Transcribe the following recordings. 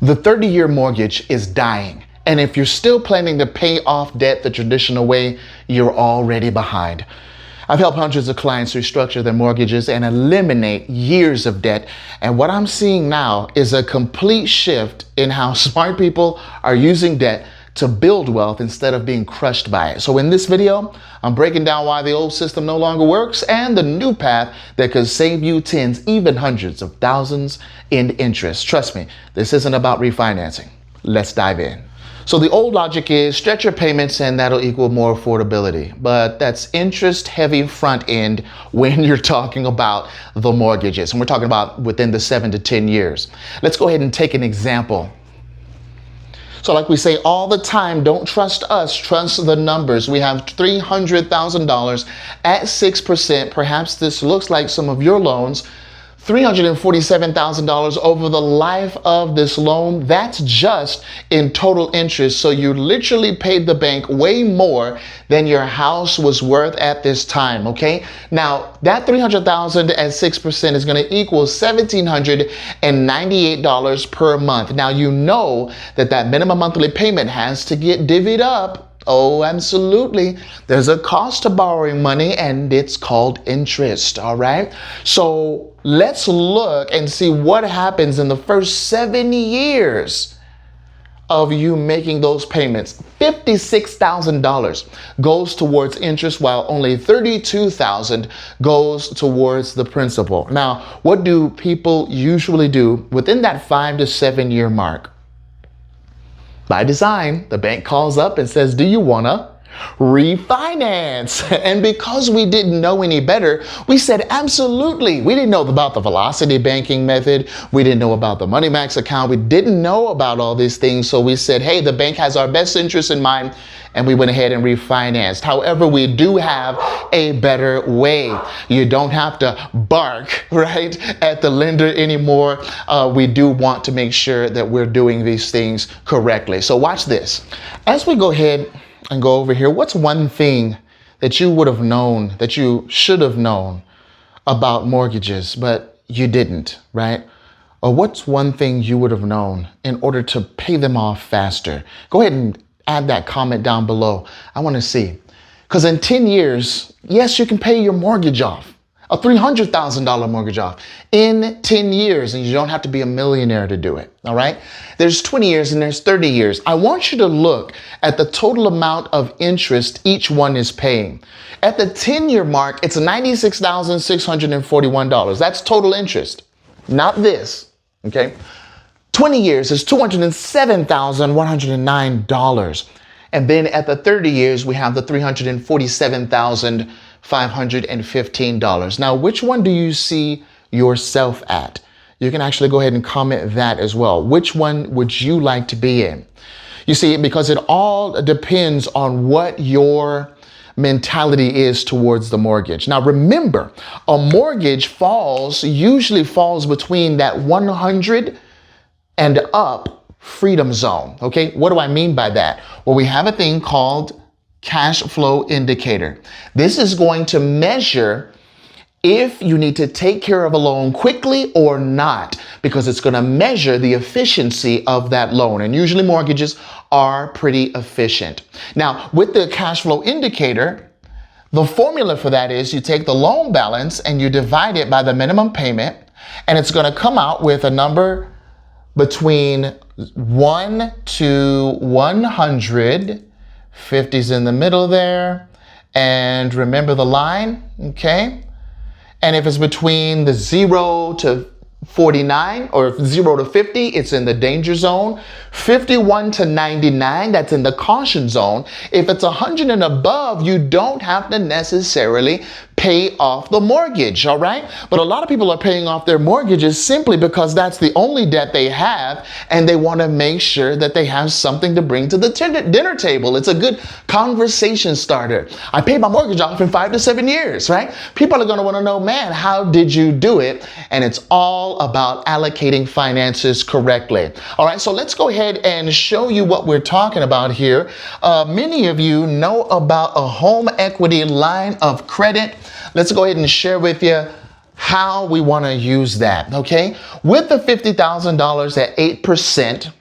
The 30-year mortgage is dying. And if you're still planning to pay off debt the traditional way, you're already behind. I've helped hundreds of clients restructure their mortgages and eliminate years of debt. And what I'm seeing now is a complete shift in how smart people are using debt to build wealth instead of being crushed by it. So in this video, I'm breaking down why the old system no longer works and the new path that could save you tens, even hundreds of thousands in interest. Trust me, this isn't about refinancing. Let's dive in. So the old logic is stretch your payments and that'll equal more affordability. But that's interest heavy front end when you're talking about the mortgages. And we're talking about within the 7 to 10 years. Let's go ahead and take an example. So like we say all the time, don't trust us, trust the numbers. We have $300,000 at 6%. Perhaps this looks like some of your loans. $347,000 over the life of this loan. That's just in total interest. So you literally paid the bank way more than your house was worth at this time, okay? Now, that $300,000 at 6% is going to equal $1,798 per month. Now, you know that minimum monthly payment has to get divvied up. Oh, absolutely. There's a cost to borrowing money and it's called interest, all right? So let's look and see what happens in the first 7 years of you making those payments. $56,000 goes towards interest while only $32,000 goes towards the principal. Now, what do people usually do within that 5 to 7 year mark? By design, the bank calls up and says, do you want to refinance? And because we didn't know any better, we said, absolutely. We didn't know about the velocity banking method. We didn't know about the Money Max account. We didn't know about all these things. So we said, hey, the bank has our best interest in mind. And we went ahead and refinanced. However, we do have a better way. You don't have to bark, right, at the lender anymore. We do want to make sure that we're doing these things correctly. So watch this. As we go ahead and go over here, what's one thing that you would have known, that you should have known about mortgages, but you didn't, right? Or what's one thing you would have known in order to pay them off faster? Go ahead and add that comment down below. I want to see. Because in 10 years, yes, you can pay your mortgage off, a $300,000 mortgage off in 10 years, and you don't have to be a millionaire to do it. All right. There's 20 years and there's 30 years. I want you to look at the total amount of interest each one is paying. At the 10-year mark, it's $96,641. That's total interest, not this. Okay. 20 years is $207,109. And then at the 30 years, we have the $347,515. Now, which one do you see yourself at? You can actually go ahead and comment that as well. Which one would you like to be in? You see, because it all depends on what your mentality is towards the mortgage. Now, remember, a mortgage usually falls between that 100 and up freedom zone. Okay, what do I mean by that? Well, we have a thing called cash flow indicator. This is going to measure if you need to take care of a loan quickly or not, because it's going to measure the efficiency of that loan. And usually mortgages are pretty efficient. Now, with the cash flow indicator, the formula for that is you take the loan balance and you divide it by the minimum payment, and it's going to come out with a number between 1 to 100, 50's in the middle there, and remember the line, okay? And if it's between the 0 to 49 or 0 to 50, it's in the danger zone. 51 to 99, that's in the caution zone. If it's 100 and above, you don't have to necessarily pay off the mortgage, all right? But a lot of people are paying off their mortgages simply because that's the only debt they have, and they want to make sure that they have something to bring to the dinner table. It's a good conversation starter. I paid my mortgage off in 5 to 7 years, right? People are going to want to know, man, how did you do it? And it's all about allocating finances correctly. All right, so let's go ahead and show you what we're talking about here. Many of you know about a home equity line of credit. Let's go ahead and share with you how we want to use that, okay? With the $50,000 at 8%,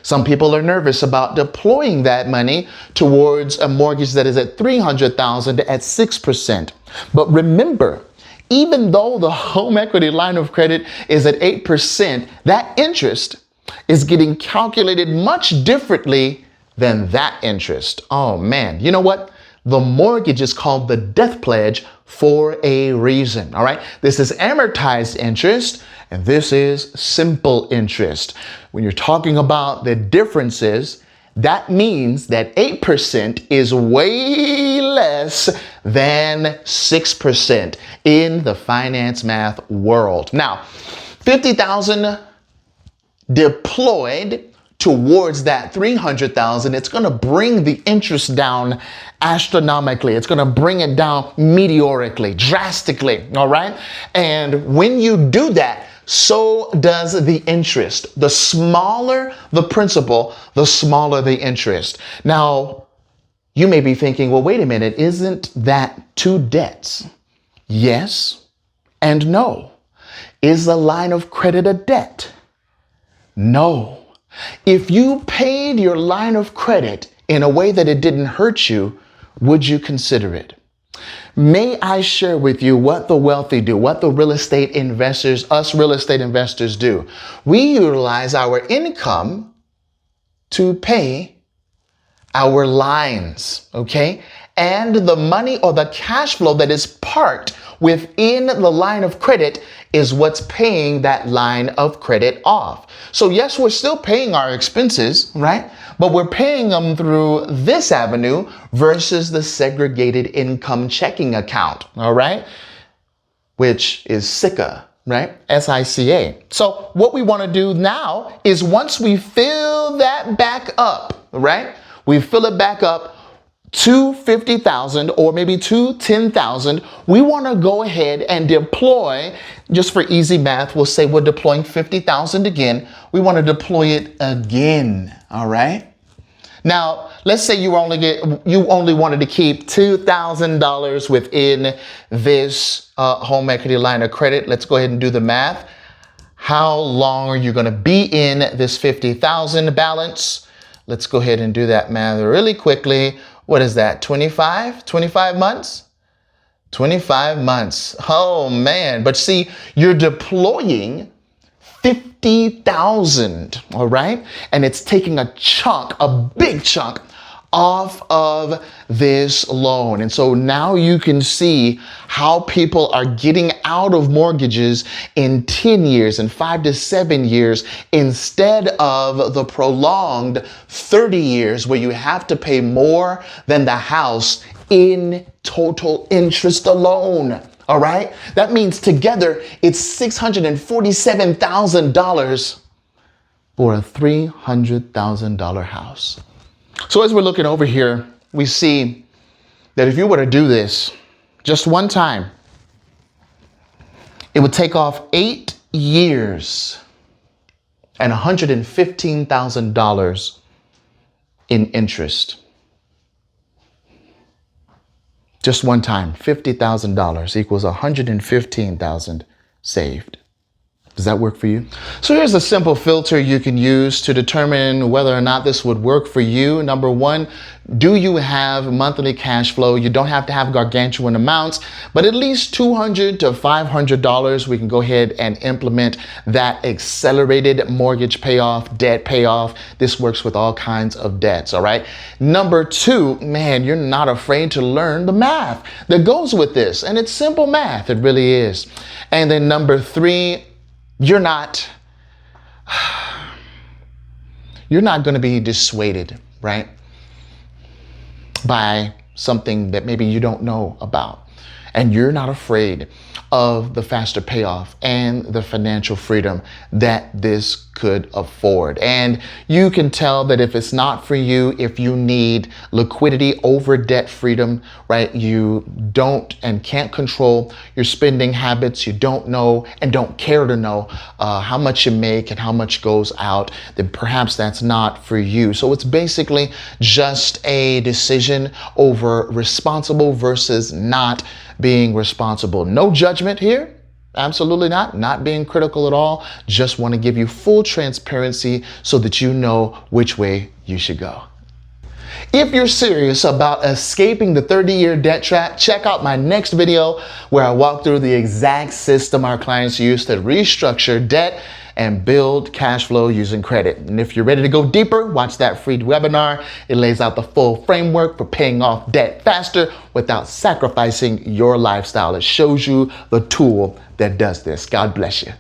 some people are nervous about deploying that money towards a mortgage that is at $300,000 at 6%. But remember, even though the home equity line of credit is at 8%, that interest is getting calculated much differently than that interest. Oh man, you know what? The mortgage is called the death pledge for a reason, all right? This is amortized interest, and this is simple interest. When you're talking about the differences, that means that 8% is way less than 6% in the finance math world. Now, 50,000 deployed towards that 300,000, it's going to bring the interest down astronomically. It's going to bring it down meteorically, drastically, all right? And when you do that, so does the interest. The smaller the principal, the smaller the interest. Now, you may be thinking, well, wait a minute, isn't that two debts? Yes and no. Is the line of credit a debt? No. If you paid your line of credit in a way that it didn't hurt you, would you consider it? May I share with you what the wealthy do, what the real estate investors, us real estate investors do? We utilize our income to pay our lines, okay? And the money or the cash flow that is parked within the line of credit is what's paying that line of credit off. So yes, we're still paying our expenses, right? But we're paying them through this avenue versus the segregated income checking account, all right? Which is SICA, right? SICA. So what we want to do now is once we fill that back up, right? We fill it back up to 50,000 or maybe to 10,000, we want to go ahead and deploy, just for easy math, we'll say we're deploying 50,000 again. We want to deploy it again, all right? Now, let's say you only wanted to keep $2,000 within this home equity line of credit. Let's go ahead and do the math. How long are you going to be in this 50,000 balance? Let's go ahead and do that math really quickly. What is that? 25 months? 25 months. Oh man. But see, you're deploying 50,000, all right? And it's taking a chunk, a big chunk off of this loan. And so now you can see how people are getting out of mortgages in 10 years and 5 to 7 years instead of the prolonged 30 years where you have to pay more than the house in total interest alone. All right. That means together it's $647,000 for a $300,000 house. So as we're looking over here, we see that if you were to do this just one time, it would take off 8 years and $115,000 in interest. Just one time, $50,000 equals $115,000 saved. Does that work for you? So here's a simple filter you can use to determine whether or not this would work for you. Number one, do you have monthly cash flow? You don't have to have gargantuan amounts, but at least $200 to $500, we can go ahead and implement that accelerated mortgage payoff, debt payoff. This works with all kinds of debts, all right? Number two, man, you're not afraid to learn the math that goes with this, and it's simple math. It really is. And then number three, you're not going to be dissuaded, right, by something that maybe you don't know about. And you're not afraid of the faster payoff and the financial freedom that this could afford. And you can tell that if it's not for you, if you need liquidity over debt freedom, right? You don't and can't control your spending habits. You don't know and don't care to know how much you make and how much goes out, then perhaps that's not for you. So it's basically just a decision over responsible versus not being responsible. No judgment here. Absolutely not being critical at all. Just want to give you full transparency so that you know which way you should go. If you're serious about escaping the 30-year debt trap, check out my next video where I walk through the exact system our clients use to restructure debt and build cash flow using credit. And if you're ready to go deeper, watch that free webinar. It lays out the full framework for paying off debt faster without sacrificing your lifestyle. It shows you the tool that does this. God bless you.